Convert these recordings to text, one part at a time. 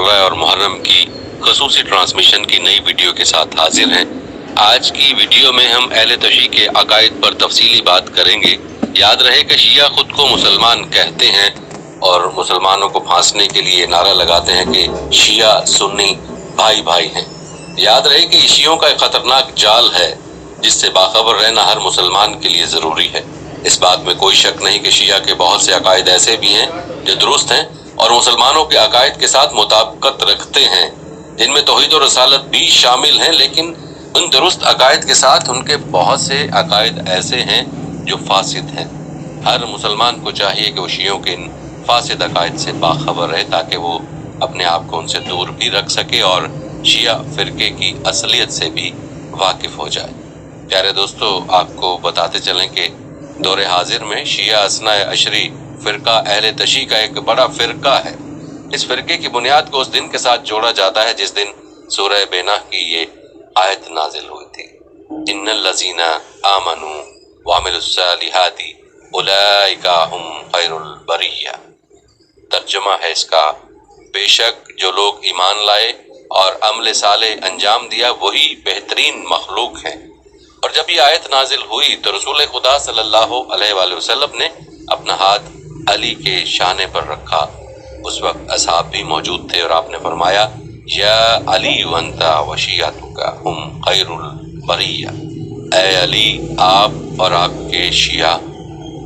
मुहर्रम और मुहर्रम की खसूसी ट्रांसमिशन की नई वीडियो के साथ हाजिर हैं। आज की वीडियो में हम अहले तशी के अकायद पर तफसीली बात करेंगे। याद रहे कि शिया खुद को मुसलमान कहते हैं और मुसलमानों को फांसने के लिए नारा लगाते हैं कि शिया सुन्नी भाई भाई हैं। याद रहे कि शियों का एक खतरनाक जाल है जिससे बाखबर रहना हर मुसलमान के लिए ज़रूरी है। इस बात में कोई शक नहीं कि शिया के बहुत से अकायद ऐसे भी हैं जो दुरुस्त हैं और मुसलमानों के अकायद के साथ मुताबिकत रखते हैं, जिनमें तौहीद और रसालत भी शामिल हैं। लेकिन उन दुरुस्त अकायद के साथ उनके बहुत से अकायद ऐसे हैं जो फासिद हैं। हर मुसलमान को चाहिए कि वो शियों के इन फासिद अकायद से बाखबर रहे ताकि वो अपने आप को उनसे दूर भी रख सके और शिया फ़िरके की असलियत से भी वाकिफ़ हो जाए। प्यारे दोस्तों, आपको बताते चलें कि दौरे हाजिर में शिया असना अशरी फ़िरका अहले तशी का एक बड़ा फ़िरका है। इस फ़िरके की बुनियाद को उस दिन के साथ जोड़ा जाता है जिस दिन सूरह बेना की ये आयत नाजिल हुई थी, इन्नल लज़ीना आमनू वामिलुस्सालिहाती उलाइका हुम खैरुल बरिया। तर्जुमा है इसका, बेशक जो लोग ईमान लाए और अमल साले अंजाम दिया वही बेहतरीन मखलूक हैं। और जब ये आयत नाजिल हुई तो रसूल खुदा सल्लल्लाहु अलैहि वसल्लम ने अपना हाथ अली के शाने पर रखा। उस वक्त असहाब भी मौजूद थे और आपने फरमाया, या अली वंता वशियातुका हुम खैरुल बरिया। ऐ अली, आप और आपके शिया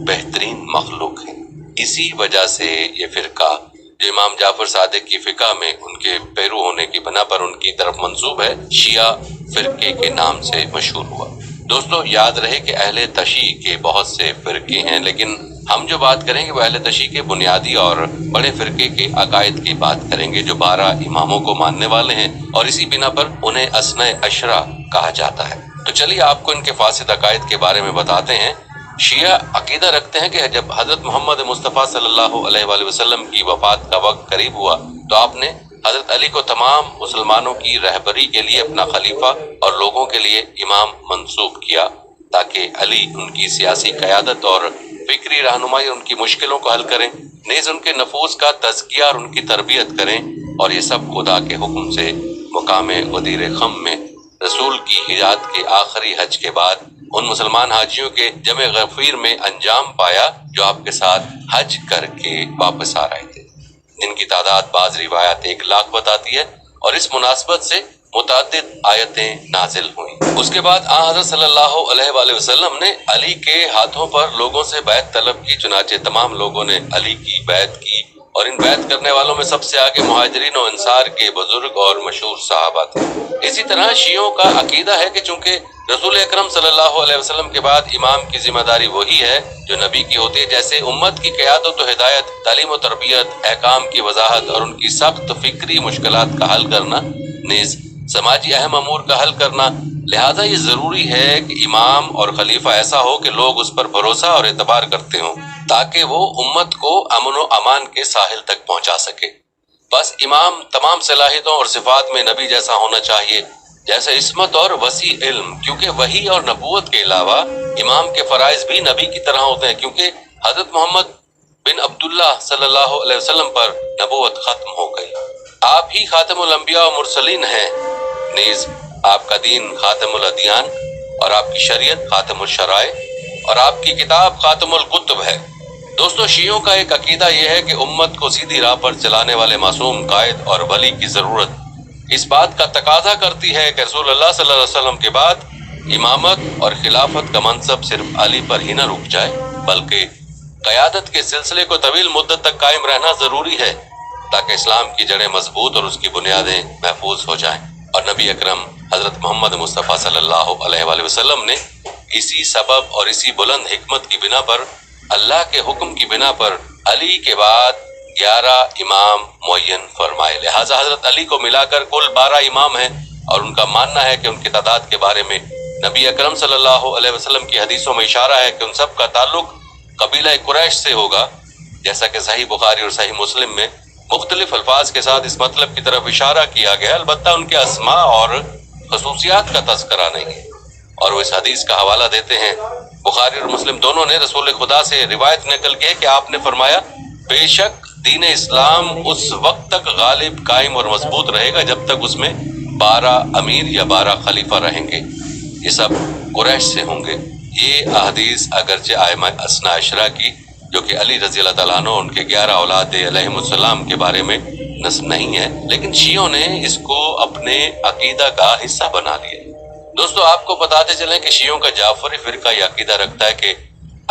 बेहतरीन मखलूक हैं। इसी वजह से ये फ़िरका जो इमाम जाफर सादिक की फ़िका में उनके पैरू होने की बना पर उनकी तरफ मंसूब है, शिया फ़िरके के नाम से मशहूर हुआ। दोस्तों, याद रहे कि अहले तशी के बहुत से फ़िरके हैं, लेकिन हम जो बात करेंगे वो अहले तशी के बुनियादी और बड़े फ़िरके के अकायद की बात करेंगे जो 12 इमामों को मानने वाले हैं और इसी बिना पर उन्हें असना अशरा कहा जाता है। तो चलिए आपको इनके फासिद अकायद के बारे में बताते हैं। शिया अकीदा रखते हैं कि जब हज़रत मोहम्मद मुस्तफ़ा सल्लल्लाहु अलैहि वसल्लम की वफ़ात का वक्त करीब हुआ तो आपने हज़रत अली को तमाम मुसलमानों की रहबरी के लिए अपना खलीफा और लोगों के लिए इमाम मंसूब किया ताकि अली उनकी सियासी क़यादत और फ़िक्री रहनुमाई उनकी मुश्किलों को हल करें, नेज़ उनके नफूस का तज़किया और उनकी तरबियत करें। और ये सब खुदा के हुक्म से मुकामे गदीर ख़म में रसूल की हिजात के आखिरी हज के बाद उन मुसलमान हाजियों के जमे गफीर में अंजाम पाया जो आपके साथ हज करके वापस आ रहे थे, जिनकी तादाद बाज़ रिवायत 1 लाख बताती है। और इस मुनासबत से मुतअद्दिद आयतें नाजिल हुई। उसके बाद हज़रत सल्लल्लाहु अलैहि वसल्लम ने अली के हाथों पर लोगों से बैत तलब की, चुनाचे तमाम लोगों ने अली की बैत की और इन बैत करने वालों में सबसे आगे मुहाजिरीन और अंसार के बुजुर्ग और मशहूर सहाबा थे। इसी तरह शियों का अकीदा है कि चूंकि रसूल अकरम सल्लल्लाहु अलैहि वसल्लम के बाद इमाम की जिम्मेदारी वही है जो नबी की होती है, जैसे उम्मत की क़यादत व हिदायत, तालीम व तरबियत, अहकाम की वजाहत और उनकी सख्त फ़िक्री मुश्किलात का हल करना, नेज़ समाजी अहम अमूर का हल करना। लिहाजा ये ज़रूरी है कि इमाम और खलीफा ऐसा हो कि लोग उस पर भरोसा और एतबार करते हों ताकि वो उम्मत को अमन व अमान के साहिल तक पहुँचा सके। बस इमाम तमाम सलाहियतों और सिफात में नबी जैसा होना चाहिए, जैसे इस्मत और वसी इल्म, क्योंकि वही और नबूवत के अलावा इमाम के फ़राइज़ भी नबी की तरह होते हैं, क्योंकि हज़रत मोहम्मद बिन अब्दुल्लाह सल्लल्लाहु अलैहि वसल्लम पर नबूवत ख़त्म हो गई। आप ही खातमुल अंबिया व मुरसलीन हैं, नेज़ आपका दीन खातमुल अदियान और आपकी शरीयत खातमुल शराए और आपकी किताब खातमुल कुतुब है। दोस्तों, शियों का एक अकीदा यह है कि उम्मत को सीधी राह पर चलाने वाले मासूम कायद और वली की ज़रूरत इस बात का तकाजा करती है कि रसूलुल्लाह सल्लल्लाहु अलैहि वसल्लम के बाद इमामत और खिलाफत का मनसब सिर्फ अली पर ही न रुक जाए, बल्कि क़यादत के सिलसिले को तवील मुद्दत तक कायम रहना ज़रूरी है ताकि इस्लाम की जड़ें मजबूत और उसकी बुनियादें महफूज हो जाएं। और नबी अकरम हज़रत मोहम्मद मुस्तफ़ा सल्लल्लाहु अलैहि वसल्लम ने इसी सबब और इसी बुलंद हिकमत की बिना पर, अल्लाह के हुक्म की बिना पर अली के बाद 11 इमाम मुअय्यन फरमाए। लिहाजा हज़रत अली को मिलाकर कुल 12 इमाम हैं और उनका मानना है कि उनकी तादाद के बारे में नबी अकरम सल्लल्लाहु अलैहि वसल्लम की हदीसों में इशारा है कि उन सब का ताल्लुक कबीला कुरैश से होगा, जैसा कि सही बुखारी और सही मुस्लिम में मुख्तलिफ अल्फाज के साथ इस मतलब की तरफ इशारा किया गया, अलबत्ता उनके अस्मा और खसूसियात का तज़किरा नहीं है। और वो इस हदीस का हवाला देते हैं, बुखारी और मुस्लिम दोनों ने रसूल खुदा से रिवायत नकल की है कि आपने फरमाया, बेशक دین اسلام اس وقت تک غالب، قائم اور مضبوط رہے گا جب تک اس میں 12 امیر یا 12 خلیفہ رہیں گے، یہ سب قریش سے ہوں گے۔ یہ احادیث اگرچہ ائمہ اثنا عشرہ کی، جو کہ علی رضی اللہ تعالیٰ عنہ ان کے 11 اولاد علیہم السلام کے بارے میں نصب نہیں ہے، لیکن شیعوں نے اس کو اپنے عقیدہ کا حصہ بنا لیا۔ دوستو آپ کو بتاتے چلیں کہ شیعوں کا جعفری فرقہ یہ عقیدہ رکھتا ہے کہ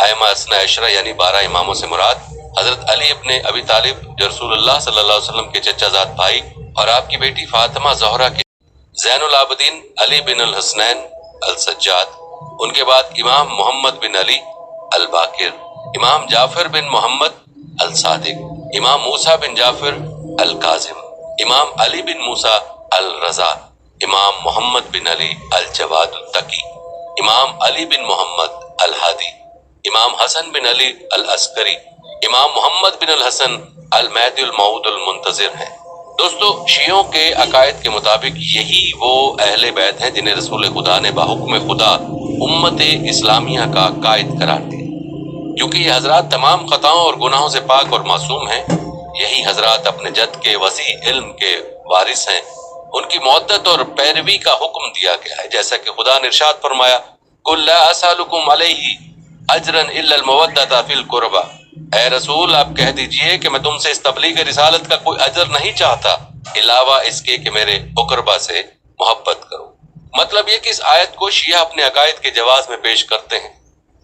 ائمہ اثنا عشرہ یعنی 12 اماموں سے مراد حضرت علی ابن ابی طالب جو رسول اللہ صلی اللہ علیہ وسلم کے چچا زاد بھائی اور آپ کی بیٹی فاطمہ زہرا کے زین العابدین علی بن الحسنین السجاد، ان کے بعد امام محمد بن علی الباقر، امام جعفر بن محمد الصادق، امام موسیٰ بن جعفر الکاظم، امام علی بن موسیٰ الرضا، امام محمد بن علی الجواد التقی، امام علی بن محمد الہادی، امام حسن بن علی العسکری، امام محمد بن الحسن المہدی الموعود المنتظر ہیں۔ دوستو شیعوں کے عقائد کے مطابق یہی وہ اہل بیت ہیں جنہیں رسول خدا نے بحکم خدا امت اسلامیہ کا قائد قرار دیا۔ کیونکہ یہ حضرات تمام خطاؤں اور گناہوں سے پاک اور معصوم ہیں، یہی حضرات اپنے جد کے وسیع علم کے وارث ہیں۔ ان کی مودت اور پیروی کا حکم دیا گیا ہے، جیسا کہ خدا نے ارشاد فرمایا قُل لَا أَسْأَلُكُمْ عَلَيْهِ أَجْرًا إِلَّا الْمَوَدَّةَ فِي الْقُرْبَى، اے رسول آپ کہہ دیجئے کہ میں تم سے اس تبلیغ رسالت کا کوئی اجر نہیں چاہتا علاوہ اس کے کہ میرے اقربا سے محبت کرو۔ مطلب یہ کہ اس آیت کو شیعہ اپنے عقائد کے جواز میں پیش کرتے ہیں۔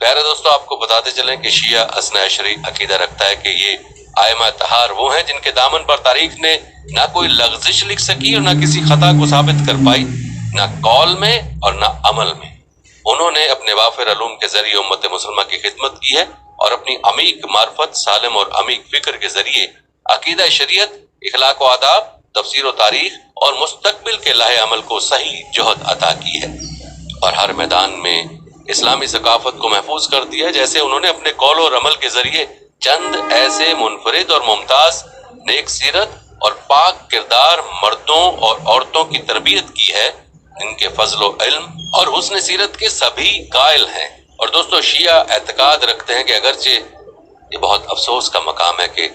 پیارے دوستو آپ کو بتاتے چلیں کہ شیعہ اثنا عشری عقیدہ رکھتا ہے کہ یہ ائمہ طہار وہ ہیں جن کے دامن پر تاریخ نے نہ کوئی لغزش لکھ سکی اور نہ کسی خطا کو ثابت کر پائی، نہ قول میں اور نہ عمل میں۔ انہوں نے اپنے وافر علوم کے ذریعے امت مسلمہ کی خدمت کی ہے اور اپنی عمیق معرفت، سالم اور عمیق فکر کے ذریعے عقیدہ شریعت، اخلاق و آداب، تفسیر و تاریخ اور مستقبل کے لائحہ عمل کو صحیح جہد عطا کی ہے اور ہر میدان میں اسلامی ثقافت کو محفوظ کر دیا، جیسے انہوں نے اپنے قول اور عمل کے ذریعے چند ایسے منفرد اور ممتاز نیک سیرت اور پاک کردار مردوں اور عورتوں کی تربیت کی ہے جن کے فضل و علم اور حسن سیرت کے سبھی قائل ہیں۔ اور دوستو شیعہ اعتقاد رکھتے ہیں کہ اگرچہ یہ بہت افسوس کا مقام ہے کہ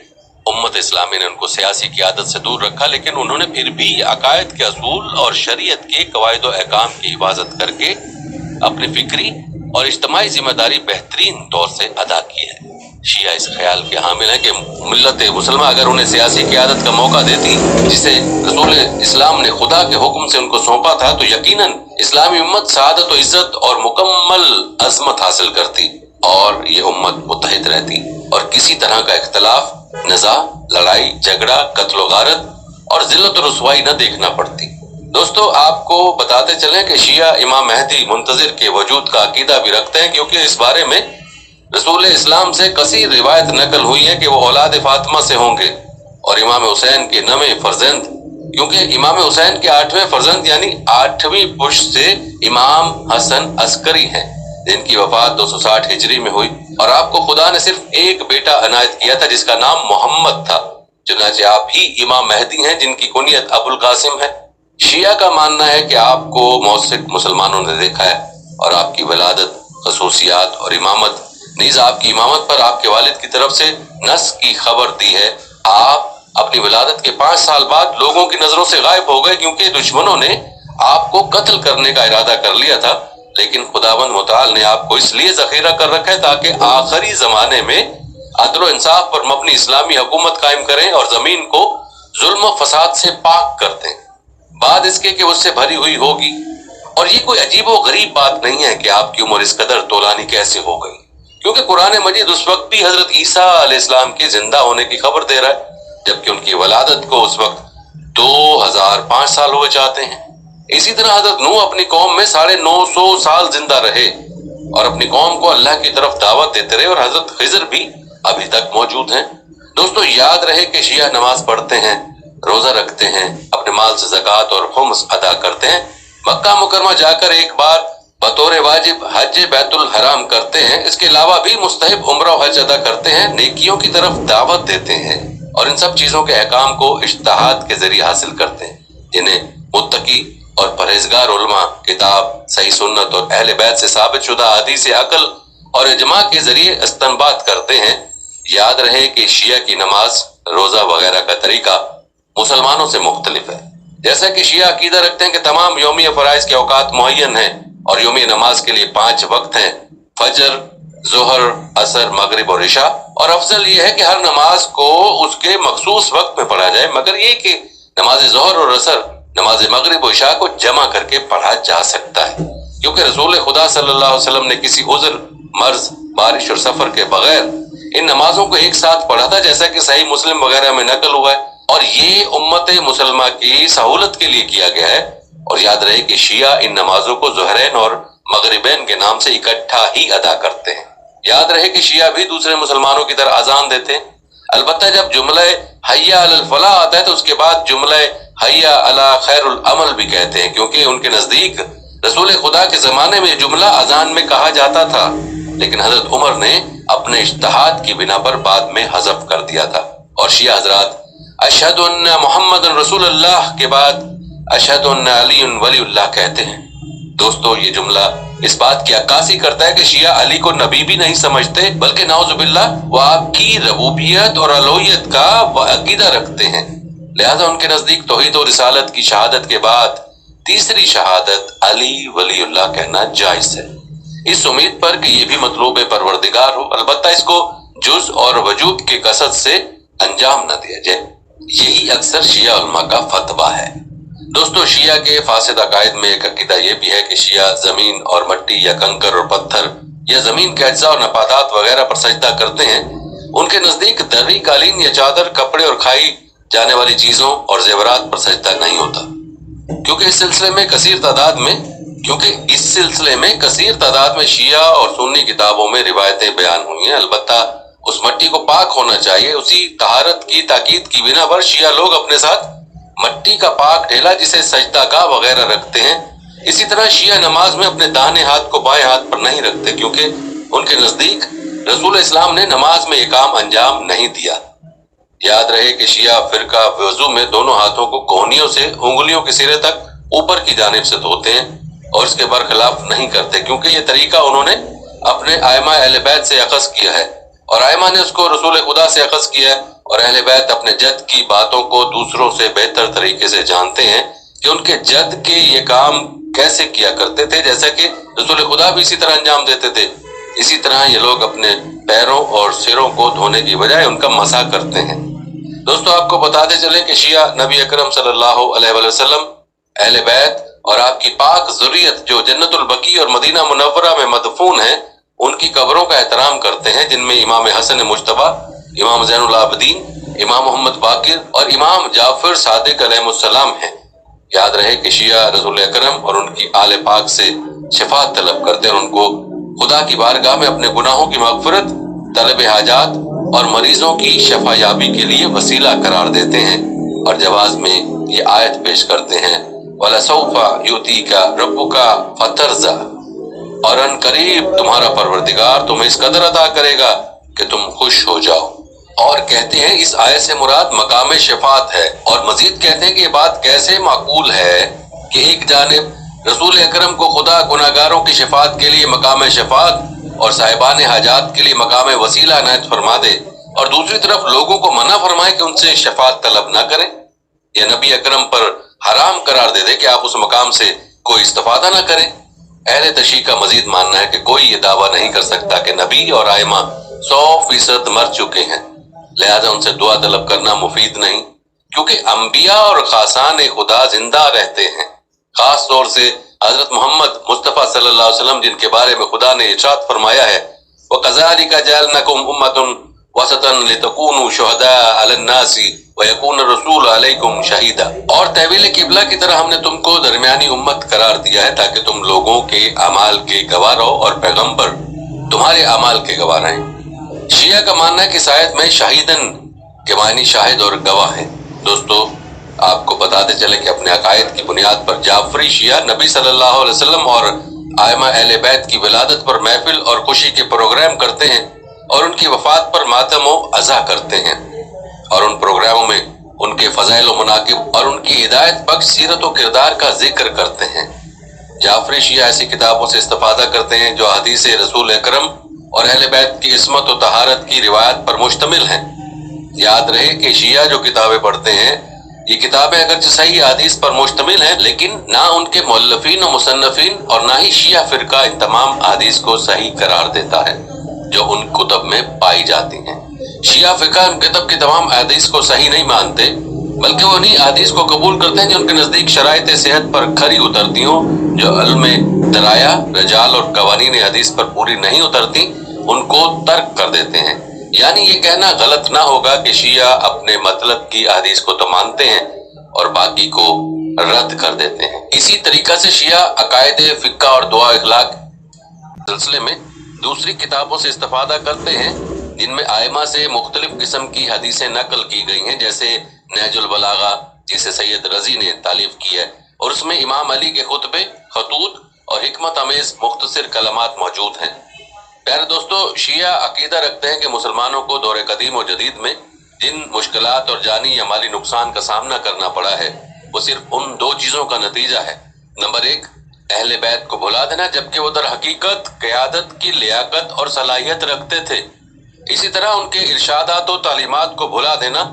امت اسلامی نے ان کو سیاسی قیادت سے دور رکھا، لیکن انہوں نے پھر بھی عقائد کے اصول اور شریعت کے قواعد و احکام کی حفاظت کر کے اپنی فکری اور اجتماعی ذمہ داری بہترین طور سے ادا کی ہے۔ شیعہ اس خیال کے حامل ہیں کہ ملت مسلمہ اگر انہیں سیاسی قیادت کا موقع دیتی جسے رسول اسلام نے خدا کے حکم سے ان کو سونپا تھا، تو یقیناً اسلامی امت سعادت و عزت اور مکمل عظمت حاصل کرتی اور یہ امت متحد رہتی اور کسی طرح کا اختلاف، نزاع، لڑائی، جھگڑا، قتل و غارت اور ذلت و رسوائی نہ دیکھنا پڑتی۔ دوستو آپ کو بتاتے چلیں کہ شیعہ امام مہدی منتظر کے وجود کا عقیدہ بھی رکھتے ہیں، کیونکہ اس بارے میں رسول اسلام سے کثیر روایت نقل ہوئی ہے کہ وہ اولاد فاطمہ سے ہوں گے اور امام حسین کے نویں فرزند، کیونکہ امام حسین کے 8ویں فرزند یعنی 8ویں پشت سے امام حسن عسکری ہیں جن کی وفات 260 ہجری میں ہوئی، اور آپ کو خدا نے صرف ایک بیٹا عنایت کیا تھا جس کا نام محمد تھا، چنانچہ آپ ہی امام مہدی ہیں جن کی کنیت ابو القاسم ہے۔ شیعہ کا ماننا ہے کہ آپ کو موثق مسلمانوں نے دیکھا ہے اور آپ کی ولادت، خصوصیات اور امامت، نیز آپ کی امامت پر آپ کے والد کی طرف سے نص کی خبر دی ہے۔ آپ اپنی ولادت کے 5 سال بعد لوگوں کی نظروں سے غائب ہو گئے کیونکہ دشمنوں نے آپ کو قتل کرنے کا ارادہ کر لیا تھا، لیکن خداوند متعال نے آپ کو اس لیے ذخیرہ کر رکھا ہے تاکہ آخری زمانے میں عدل و انصاف پر مبنی اسلامی حکومت قائم کریں اور زمین کو ظلم و فساد سے پاک کر دیں، بعد اس کے کہ اس سے بھری ہوئی ہوگی۔ اور یہ کوئی عجیب و غریب بات نہیں ہے کہ آپ کی عمر اس قدر طولانی کیسے ہو گئی، کیونکہ قرآن مجید اس وقت بھی حضرت عیسیٰ علیہ السلام کے زندہ ہونے کی خبر دے رہا ہے، جبکہ ان کی ولادت کو اس وقت 2005 سال ہوئے چاہتے ہیں۔ اسی طرح حضرت نوح اپنی قوم میں 950 سال زندہ رہے اور اپنی قوم کو اللہ کی طرف دعوت دیتے رہے، اور حضرت خضر بھی ابھی تک موجود ہیں۔ دوستو یاد رہے کہ شیعہ نماز پڑھتے ہیں، روزہ رکھتے ہیں، اپنے مال سے زکوٰۃ اور خمس ادا کرتے ہیں، مکہ مکرمہ جا کر ایک بار بطور واجب حج بیت الحرام کرتے ہیں، اس کے علاوہ بھی مستحب عمرہ و حج ادا کرتے ہیں، نیکیوں کی طرف دعوت دیتے ہیں اور ان سب چیزوں کے احکام کو اجتہاد کے ذریعے حاصل کرتے ہیں جنہیں متقی اور پرہیزگار علماء کتاب، صحیح سنت اور اہل بیت سے ثابت شدہ حدیث عقل اور اجماع کے ذریعے استنباط کرتے ہیں۔ یاد رہے کہ شیعہ کی نماز रोजा वगैरह का तरीका मुसलमानों से मुख्तलिफ है। जैसा कि शिया अकीदा रखते हैं कि तमाम यौमिया फराइज के औकात मुअय्यन हैं और यौमिया नमाज के लिए 5 वक्त हैं, फजर, जोहर, असर, मगरिब और इशा, और अफजल ये है कि हर नमाज को उसके मखसूस वक्त में पढ़ा जाए, मगर ये कि नमाज जोहर और असर, नमाज मगरिब और इशा को जमा करके पढ़ा जा सकता है, क्योंकि रसूल खुदा सल्लल्लाहु अलैहि वसल्लम ने किसी उज़्र, मर्ज, बारिश और सफर के बगैर इन नमाजों को एक साथ पढ़ा था, जैसा कि सही मुस्लिम वगैरह में नकल हुआ है, और ये उम्मत मुसलमा की सहूलत के लिए किया गया है। और याद रहे कि शिया इन नमाजों को ज़ोहरैन और मगरिबैन के नाम से इकट्ठा ही अदा करते हैं। याद रहे कि शिया भी दूसरे मुसलमानों की तरह अजान देते हैं, अलबत्ता जब जुमला हय्या अलल फलाह आता है तो उसके बाद जुमला हय्या अला खैरुल अमल भी कहते हैं, क्योंकि उनके नजदीक रसूल खुदा के जमाने में जुमला अजान में कहा जाता था, लेकिन हजरत उमर ने अपने इज्तिहाद की बिना पर बाद में हज़फ कर दिया था। और शिया हजरात अशहदु अन्ना मुहम्मदन रसूलुल्लाह के बाद अशहदु अन्ना अलीयुन वलीउल्लाह कहते हैं। दोस्तों, ये जुमला इस बात की अक्कासी करता है कि शिया अली को नबी भी नहीं समझते, बल्कि नाउजुबिल्लाह वो आपकी रबूबियत और अलूहियत का अकीदा रखते हैं। लिहाजा उनके नजदीक तौहीद और रिसालत की शहादत के बाद तीसरी शहादत अली वलीउल्लाह कहना जायज है, इस उम्मीद पर कि ये भी मतलूब परवरदिगार हो, अलबत्ता इसको जुज और वजूद के कसद से अंजाम न दिया जाए। यही अक्सर शिया उलमा का फतवा है। दोस्तों, शिया के फासिद अकायद में एक अकीदा ये भी है कि शिया जमीन और मट्टी या कंकर और पत्थर या जमीन के अज्जा और नबातात वगैरह पर सजदा करते हैं। उनके नजदीक दर्री, कालीन या चादर, कपड़े और खाई जाने वाली चीजों और जेवरात पर सजदा नहीं होता, क्योंकि इस सिलसिले में कसीर तादाद में शिया और सुन्नी किताबों में रिवायतें बयान हुई हैं। अलबत्ता उस मट्टी को पाक होना चाहिए। उसी तहारत की ताकीद की बिना पर शिया लोग अपने साथ मट्टी का पाक ढेला जिसे सजदागाह वगैरह रखते हैं। इसी तरह शिया नमाज में अपने दाहिने हाथ को बाएं हाथ पर नहीं रखते, क्योंकि उनके नजदीक रसूल इस्लाम ने नमाज में ये काम अंजाम नहीं दिया। याद रहे कि शिया फिरका वजू में दोनों हाथों को कोहनियों से उंगलियों के सिरे तक ऊपर की जानिब से धोते हैं और इसके बरखिलाफ नहीं करते, क्योंकि ये तरीका उन्होंने अपने आयमा अहले बैत से अखज़ किया है और आयमा ने उसको रसूल खुदा से अखज़ किया है। और अहले बैत अपने जद की बातों को दूसरों से बेहतर तरीके से जानते हैं कि उनके जद के ये काम कैसे किया करते थे, जैसा कि रसूल खुदा भी इसी तरह अंजाम देते थे। इसी तरह ये लोग अपने पैरों और सिरों को धोने की बजाय उनका मसा करते हैं। दोस्तों, आपको बताते चले कि शिया नबी अकरम सल्लल्लाहु अलैहि वसल्लम, अहले बैत और आपकी पाक ज़ुर्रियत जो जन्नतुल बकी और मदीना मुनव्वरा में मदफून है, उनकी कब्रों का एहतराम करते हैं, जिनमें इमाम हसन मुज्तबा, इमाम ज़ैनुल आबिदीन, इमाम मोहम्मद बाकिर और इमाम जाफर सादिक अलैहिस्सलाम हैं। याद रहे कि शिया रसूल अकरम और उनकी आले पाक से शफात तलब करते हैं और उनको खुदा की बारगाह में अपने गुनाहों की मगफिरत, तलब हाजात और मरीजों की शफायाबी के लिए वसीला करार देते हैं। और जवाब में ये आयत पेश करते हैं, वलसौफा युतीका रब्बुका फतरजा, और अन करीब तुम्हारा परवरदिगार तुम्हें इस कदर अता करेगा कि तुम खुश हो जाओ। और कहते हैं इस आयत से मुराद मकाम शफात है। और मजीद कहते हैं कि ये बात कैसे माकूल है कि एक जानिब रसूल अकरम को खुदा गुनाहगारों की शफात के लिए मकाम शफात और साहिबान हाजात के लिए मकाम वसीला इनायत फरमा दे, और दूसरी तरफ लोगों को मना फरमाए कि उनसे शफात तलब ना करें, या नबी अकरम पर हराम करार दे दे कि आप उस मकाम से कोई इस्तिफादा ना करें। अहले तशी का मजीद मानना है कि कोई ये दावा नहीं कर सकता कि नबी और आयमा 100% मर चुके हैं, लिहाजा उनसे दुआ तलब करना मुफीद नहीं, क्योंकि अंबिया और खासान खुदा जिंदा रहते हैं। खास तौर से हजरत मोहम्मद मुस्तफ़ा सल्लल्लाहु अलैहि वसल्लम, जिनके बारे में खुदा ने इरशाद फरमाया है, वकज़ालिका जअलनाकुम उम्मतन वसतन लितकूनु शुहदा अलन नासी व यकून रसूल अलैकुम शहीदा। और तहवील किबला की तरह हमने तुमको दरमियानी उम्मत करार दिया है ताकि तुम लोगों के अमाल के गवाह रहो और पैगंबर तुम्हारे अमाल के गवाह रहें। शिया का मानना है कि इस आयत में शाहिदन के मानी शाहिद और गवाह है। दोस्तों, आपको बताते चले कि अपने अकायद की बुनियाद पर जाफरी शिया नबी सल्लल्लाहु अलैहि वसल्लम और आयमा अहले बैत की विलादत पर महफिल और खुशी के प्रोग्राम करते हैं और उनकी वफात पर मातम व अज़ा करते हैं, और उन प्रोग्रामों में उनके फजाइल व मुनाकिब और उनकी हिदायत बख्श सीरत व किरदार का जिक्र करते हैं। जाफरी शिया ऐसी किताबों से इस्तिफादा करते हैं जो हदीस रसूल अकरम और अहले बैत की इस्मत व तहारत की रिवायत पर मुश्तमिल हैं। याद रहे कि शिया जो किताबें पढ़ते हैं, ये किताबें अगरचे सही हदीस पर मुश्तमिल हैं, लेकिन ना उनके मुअल्लिफीन और मुसन्निफीन और ना ही शिया फिरका इन तमाम हदीस को सही करार देता है जो उन कुतब में पाई जाती हैं। शिया फिरका उन किताब की तमाम हदीस को सही नहीं मानते, बल्कि वो उन्हीं हदीस को कबूल करते हैं जो उनके नजदीक शराइत सेहत पर खरी उतरती हो, जो इल्म दराया, रजाल और कवानीन हदीस पर पूरी नहीं उतरती, उनको तर्क कर देते हैं। यानी ये कहना गलत ना होगा कि शिया अपने मतलब की हदीस को तो मानते हैं और बाकी को रद्द कर देते हैं। इसी तरीका से शिया अकायद फिक्का और दुआ इखलाक सिलसिले में दूसरी किताबों से इस्तेफादा करते हैं जिनमें आयमा से मुख्तलिफ किस्म की हदीसें नकल की गई हैं, जैसे नहजुल बलागा जिसे सैयद रजी ने तालीफ की है और उसमें इमाम अली के खुतबे, खतूत और हिकमत अमेज मुख्तसर कलमात मौजूद हैं। प्यारे दोस्तों, शिया अकीदा रखते हैं कि मुसलमानों को दौर कदीम और जदीद में जिन मुश्किलात और जानी या माली नुकसान का सामना करना पड़ा है वो सिर्फ उन दो चीजों का नतीजा है। नंबर एक, अहले बैत को भुला देना, जबकि वो दर हकीकत क़यादत की लियाकत और सलाहियत रखते थे। इसी तरह उनके इरशादात और तालीमात को भुला देना,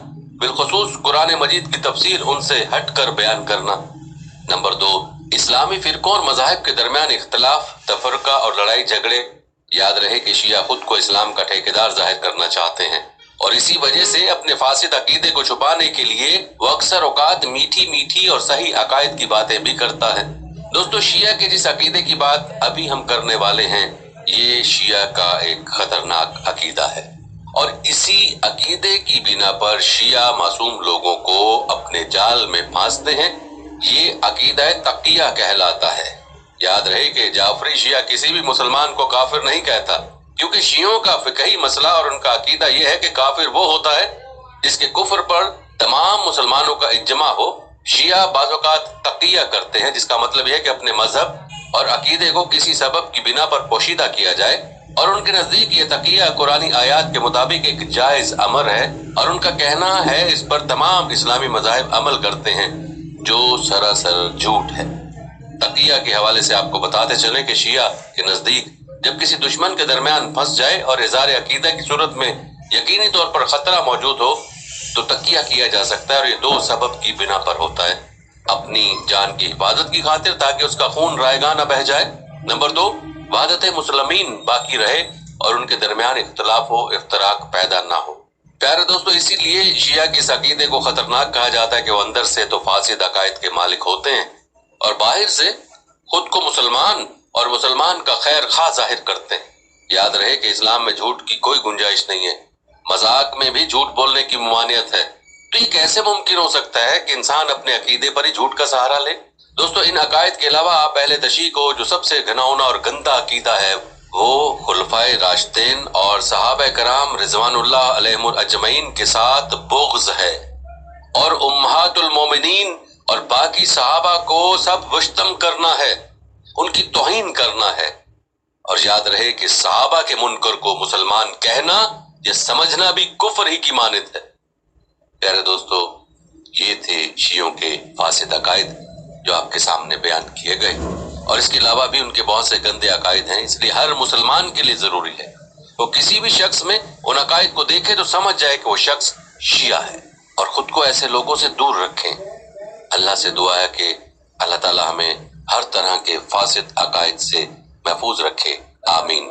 बिलखुसूस कुरान मजीद की तफसीर उनसे हट कर बयान करना। नंबर दो, इस्लामी फिरकों और मज़ाहिब के दरमियान इख्तलाफ, तफरका और लड़ाई झगड़े। याद रहे कि शिया खुद को इस्लाम का ठेकेदार जाहिर करना चाहते हैं और इसी वजह से अपने फासिद अकीदे को छुपाने के लिए वो अक्सर औकात मीठी मीठी और सही अकायद की बातें भी करता है। दोस्तों, शिया के जिस अकीदे की बात अभी हम करने वाले हैं, ये शिया का एक खतरनाक अकीदा है और इसी अकीदे की बिना पर शिया मासूम लोगों को अपने जाल में फांसते हैं। ये अकीदा तकिया कहलाता है। याद रहे कि जाफरी शिया किसी भी मुसलमान को काफिर नहीं कहता, क्योंकि शियों का फिकही मसला और उनका अकीदा यह है कि काफिर वो होता है जिसके कुफर पर तमाम मुसलमानों का इज्मा हो। शिया बाज़-औक़ात तकिया करते हैं, जिसका मतलब यह है कि अपने मजहब और अकीदे को किसी सबब की बिना पर पोशीदा किया जाए और उनके नजदीक ये तकिया कुरानी आयात के मुताबिक एक जायज अमर है और उनका कहना है इस पर तमाम इस्लामी मज़ाहिब अमल करते हैं, जो सरासर झूठ है। तकिया के हवाले से आपको बताते चले कि शिया के नजदीक जब किसी दुश्मन के दरमियान फंस जाए और इज़हार अकीदा की सूरत में यकीनी तौर पर खतरा मौजूद हो तो तकिया किया जा सकता है और ये दो सबब की बिना पर होता है। अपनी जान की हिफाजत की खातिर, ताकि उसका खून रायगा न बह जाए। नंबर दो, वहदत मुस्लिमीन बाकी रहे और उनके दरमियान इख्तलाफ हो, इफ्तराक पैदा ना हो। प्यारे दोस्तों, इसीलिए शिया के इस अकीदे को खतरनाक कहा जाता है कि वो अंदर से तो फासिद अकायद के मालिक होते हैं और बाहर से खुद को मुसलमान और मुसलमान का खैर खा जाहिर करते हैं। याद रहे कि इस्लाम में झूठ की कोई गुंजाइश नहीं है, मजाक में भी झूठ बोलने की ममानियत है। तो ये कैसे मुमकिन हो सकता है कि इंसान अपने अकीदे पर ही झूठ का सहारा ले? दोस्तों, इन अकायद के अलावा आप अहले तशय्युअ को जो सबसे घिनौना और गंदा अकीदा है वो खुलफाए राशिदीन और सहाबा कराम रिजवानुल्लाह अलैहिमुल अजमईन के साथ बुग़्ज़ है और उम्महातुल मोमिनीन और बाकी सहाबा को सब वश्तम करना है, उनकी तौहीन करना है। और याद रहे कि सहाबा के मुनकर को मुसलमान कहना या समझना भी कुफ्र ही की मानित है। प्यारे दोस्तों, ये थे शियों के फासिद अकायद जो आपके सामने बयान किए गए और इसके अलावा भी उनके बहुत से गंदे अकायद हैं। इसलिए हर मुसलमान के लिए जरूरी है वो किसी भी शख्स में उन अकायद को देखे तो समझ जाए कि वो शख्स शिया है और खुद को ऐसे लोगों से दूर रखें। अल्लाह से दुआ है कि अल्लाह ताला हमें हर तरह के फासिद अकायद से महफूज रखे। आमीन।